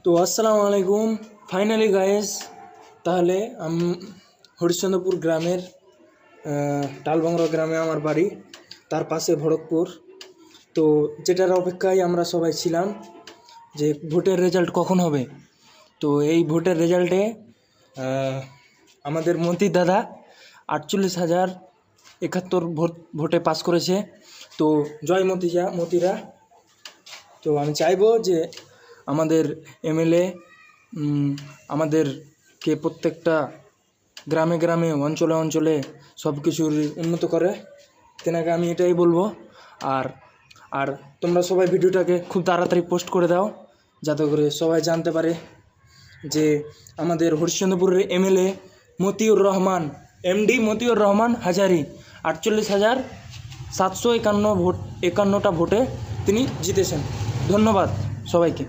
তো আসসালামু আলাইকুম। ফাইনালি গাইস, তাহলে হরিশ্চন্দ্রপুর গ্রামের টালবাংরা গ্রামে আমার বাড়ি, তার পাশে ভরতপুর। তো যেটার অপেক্ষায় আমরা সবাই ছিলাম যে ভোটের রেজাল্ট কখন হবে। তো এই ভোটের রেজাল্টে আমাদের মন্ত্রী দাদা 48,071 ভোটে পাস করেছে। তো জয় মতিরা। তো আমি চাইবো যে আমাদের এমএলএ আমাদেরকে প্রত্যেকটা গ্রামে গ্রামে অঞ্চলে অঞ্চলে সব কিছুর উন্নত করে, তেনাকে আমি এটাই বলবো। আর আর তোমরা সবাই ভিডিওটাকে খুব তাড়াতাড়ি পোস্ট করে দাও, যাতে করে সবাই জানতে পারে যে আমাদের হরিশ্চন্দ্রপুরের এমএলএ মতিউর রহমান, এমডি মতিউর রহমান হাজারি 48,751 ভোটে তিনি জিতেছেন। ধন্যবাদ সবাইকে।